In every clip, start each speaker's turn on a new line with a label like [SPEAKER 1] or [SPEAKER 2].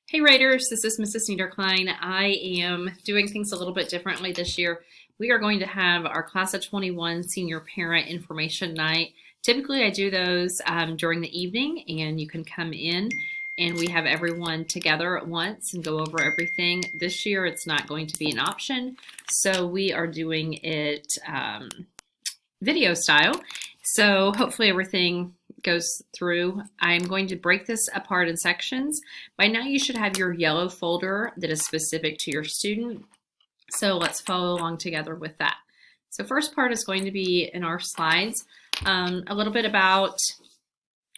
[SPEAKER 1] Hey Raiders, this is Mrs. Niederklein. I am doing things a little bit differently this year. We are going to have our Class of 21 Senior Parent Information Night. Typically I do those during the evening and you can come in and we have everyone together at once and go over everything. This year it's not going to be an option, so we are doing it video style. So hopefully everything goes through. I'm going to break this apart in sections. By now you should have your yellow folder that is specific to your student. So let's follow along together with that. So first part is going to be in our slides, a little bit about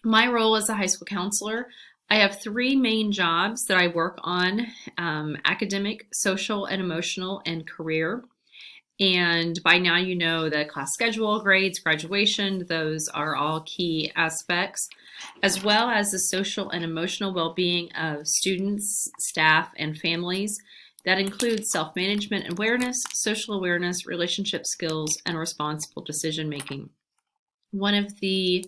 [SPEAKER 1] my role as a high school counselor. I have three main jobs that I work on: academic, social and emotional, and career. And by now you know the class schedule, grades, graduation, those are all key aspects, as well as the social and emotional well-being of students, staff, and families. That includes self-management awareness, social awareness, relationship skills, and responsible decision-making. One of the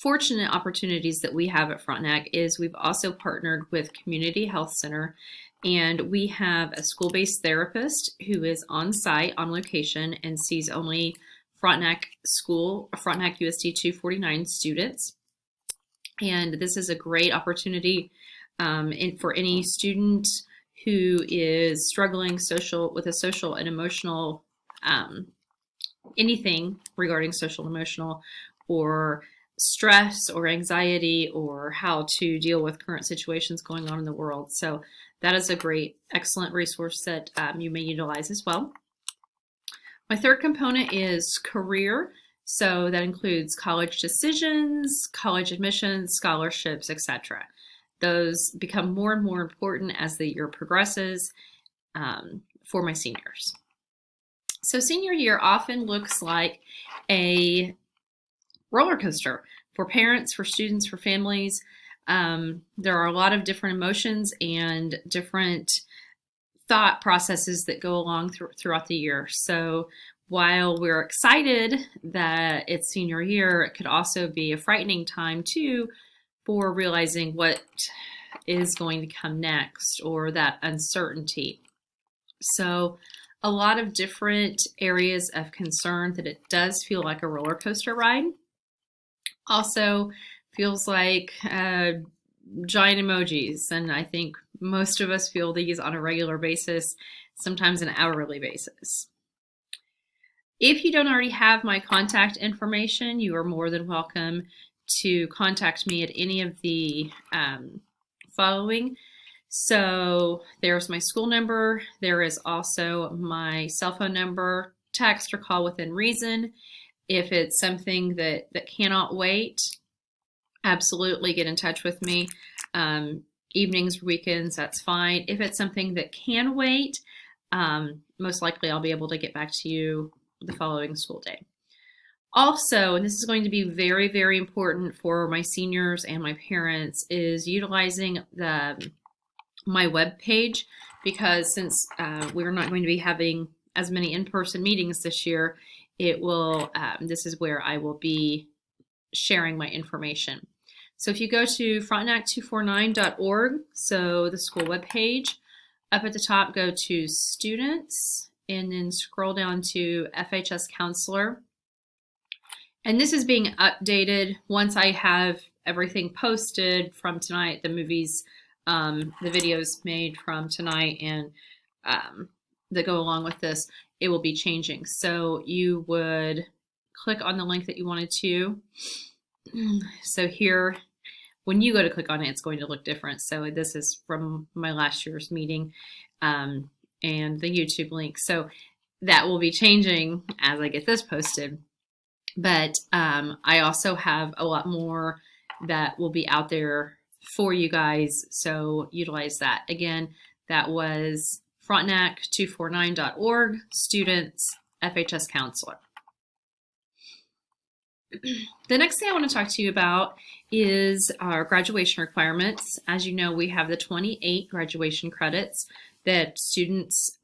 [SPEAKER 1] fortunate opportunities that we have at Frontenac is we've also partnered with Community Health Center, and we have a school-based therapist who is on site, on location, and sees only Frontenac USD 249 students. And this is a great opportunity for any student who is struggling with a social and emotional, anything regarding social and emotional, or stress or anxiety, or how to deal with current situations going on in the world. So that is a great, excellent resource that you may utilize as well. My third component is career. So that includes college decisions, college admissions, scholarships, etc. Those become more and more important as the year progresses for my seniors. So senior year often looks like a roller coaster for parents, for students, for families. There are a lot of different emotions and different thought processes that go along throughout the year. So while we're excited that it's senior year, it could also be a frightening time too for realizing what is going to come next, or that uncertainty. So a lot of different areas of concern, that it does feel like a roller coaster ride. Also feels like giant emojis, and I think most of us feel these on a regular basis, sometimes an hourly basis. If you don't already have my contact information, you are more than welcome to contact me at any of the following. So there's my school number. There is also my cell phone number. Text or call within reason. If it's something that cannot wait, absolutely get in touch with me. Evenings, weekends, that's fine. If it's something that can wait, most likely I'll be able to get back to you the following school day. Also, and this is going to be very, very important for my seniors and my parents, is utilizing my web page, because since we're not going to be having as many in-person meetings this year, this is where I will be sharing my information. So if you go to frontenac249.org, so the school webpage, up at the top go to students and then scroll down to FHS counselor. And this is being updated once I have everything posted from tonight, the movies, the videos made from tonight, and that go along with this. It will be changing. So you would click on the link that you wanted to. So here, when you go to click on it, it's going to look different. So this is from my last year's meeting and the YouTube link. So that will be changing as I get this posted. But I also have a lot more that will be out there for you guys. So utilize that. Again, that was frontenac249.org, students, FHS counselor. The next thing I want to talk to you about is our graduation requirements. As you know, we have the 28 graduation credits that students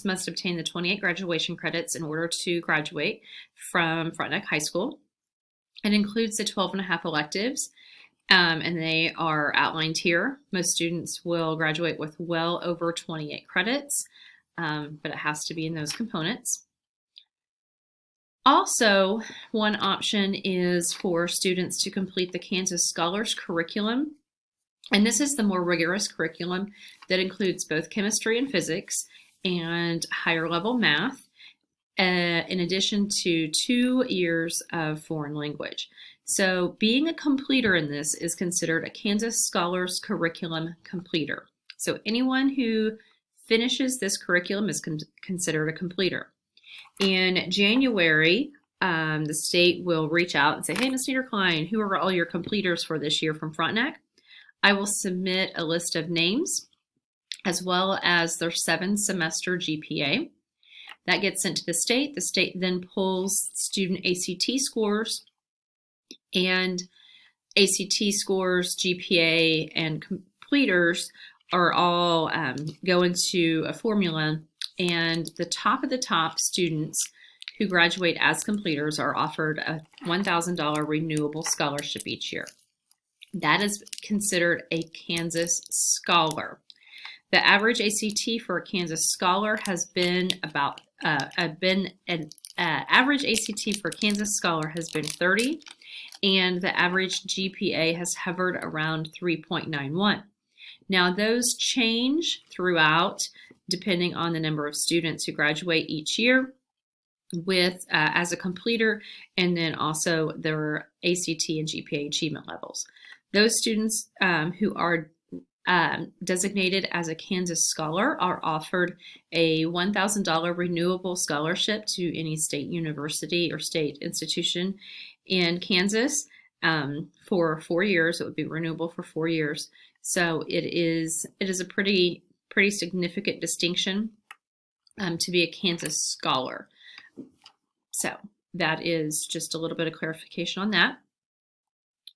[SPEAKER 1] must obtain the 28 graduation credits in order to graduate from Frontenac High School. It includes the 12 and a half electives. and they are outlined here. Most students will graduate with well over 28 credits, but it has to be in those components. Also, one option is for students to complete the Kansas Scholars Curriculum. And this is the more rigorous curriculum that includes both chemistry and physics and higher level math, in addition to 2 years of foreign language. So being a completer in this is considered a Kansas Scholars Curriculum completer. So anyone who finishes this curriculum is considered a completer. In January, the state will reach out and say, hey, Ms. Niederklein, who are all your completers for this year from Frontenac? I will submit a list of names as well as their 7-semester GPA. That gets sent to the state. The state then pulls student ACT scores, and ACT scores, GPA, and completers are all go into a formula, and the top of the top students who graduate as completers are offered a $1,000 renewable scholarship each year. That is considered a Kansas Scholar. The average ACT for a Kansas Scholar has been about average ACT for Kansas Scholar has been 30, and the average GPA has hovered around 3.91. Now those change throughout depending on the number of students who graduate each year with as a completer, and then also their ACT and GPA achievement levels. Those students who are designated as a Kansas Scholar are offered a $1,000 renewable scholarship to any state university or state institution in Kansas for 4 years. It would be renewable for 4 years. So it is a pretty significant distinction to be a Kansas Scholar. So that is just a little bit of clarification on that.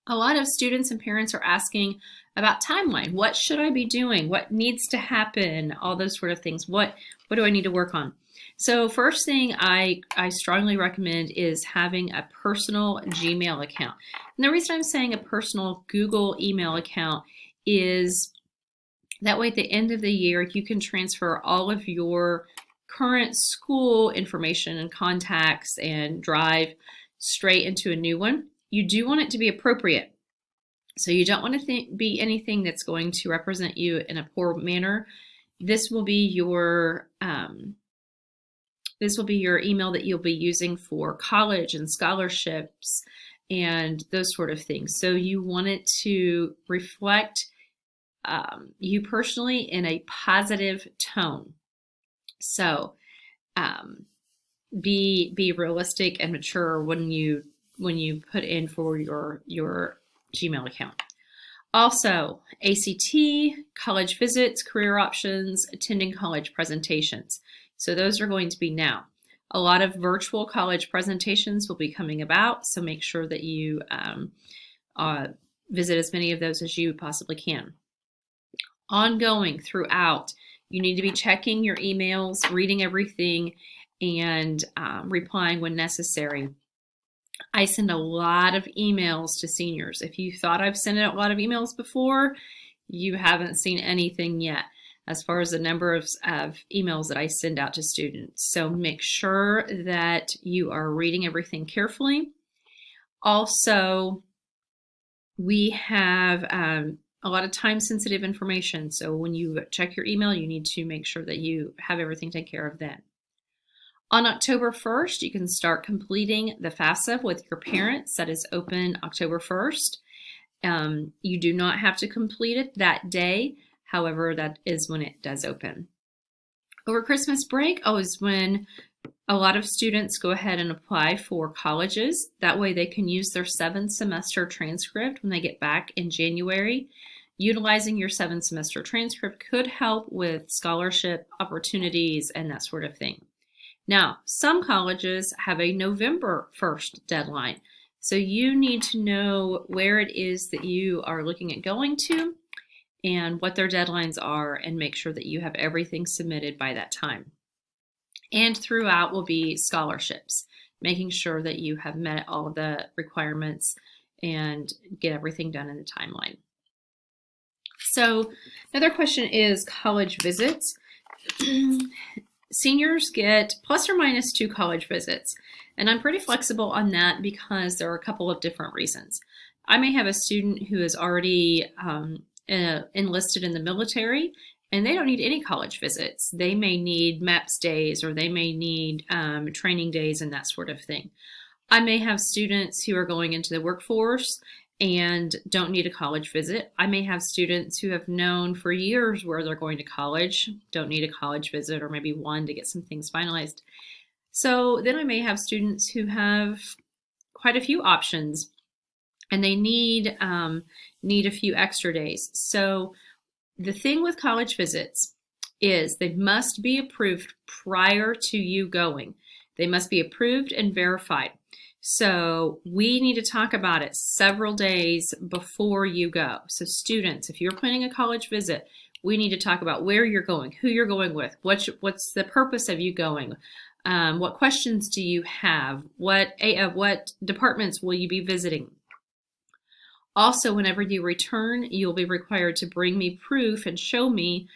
[SPEAKER 1] A lot of students and parents are asking about timeline. What should I be doing? What needs to happen? All those sort of things. What do I need to work on? So first thing I strongly recommend is having a personal Gmail account. And the reason I'm saying a personal Google email account is that way at the end of the year you can transfer all of your current school information and contacts and drive straight into a new one. You do want it to be appropriate. So you don't want to be anything that's going to represent you in a poor manner. This will be your email that you'll be using for college and scholarships and those sort of things. So you want it to reflect you personally in a positive tone. So be realistic and mature when you put in for your Gmail account. Also, ACT, college visits, career options, attending college presentations. So those are going to be now. A lot of virtual college presentations will be coming about, so make sure that you visit as many of those as you possibly can. Ongoing throughout, you need to be checking your emails, reading everything, and replying when necessary. I send a lot of emails to seniors. If you thought I've sent out a lot of emails before, you haven't seen anything yet as far as the number of emails that I send out to students. So make sure that you are reading everything carefully. Also, we have a lot of time-sensitive information. So when you check your email, you need to make sure that you have everything taken care of then. On October 1st, you can start completing the FAFSA with your parents. That is open October 1st. You do not have to complete it that day. However, that is when it does open. Over Christmas break is when a lot of students go ahead and apply for colleges. That way they can use their 7-semester transcript when they get back in January. Utilizing your 7-semester transcript could help with scholarship opportunities and that sort of thing. Now, some colleges have a November 1st deadline. So you need to know where it is that you are looking at going to and what their deadlines are, and make sure that you have everything submitted by that time. And throughout will be scholarships, making sure that you have met all of the requirements and get everything done in the timeline. So another question is college visits. Seniors get plus or minus 2 college visits, and I'm pretty flexible on that because there are a couple of different reasons. I may have a student who is already enlisted in the military, and they don't need any college visits. They may need MAPS days, or they may need training days and that sort of thing. I may have students who are going into the workforce and don't need a college visit. I may have students who have known for years where they're going to college, don't need a college visit, or maybe one to get some things finalized. So then I may have students who have quite a few options and they need a few extra days. So the thing with college visits is they must be approved prior to you going. They must be approved and verified. So we need to talk about it several days before you go. So students, if you're planning a college visit, we need to talk about where you're going, who you're going with, what's the purpose of you going, what questions do you have, what departments will you be visiting. Also, whenever you return, you'll be required to bring me proof and show me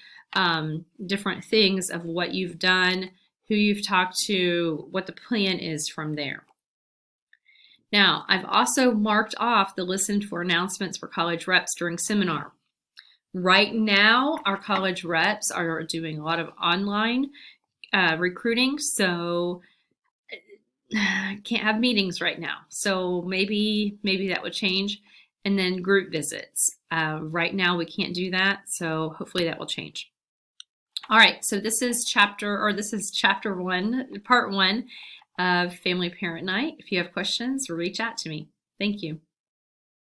[SPEAKER 1] different things of what you've done, who you've talked to, what the plan is from there. Now, I've also marked off the listen for announcements for college reps during seminar. Right now, our college reps are doing a lot of online recruiting, so can't have meetings right now. So maybe that would change. And then group visits. Right now, we can't do that, so hopefully that will change. All right, so this is chapter 1, part 1 of Family Parent Night. If you have questions, reach out to me. Thank you.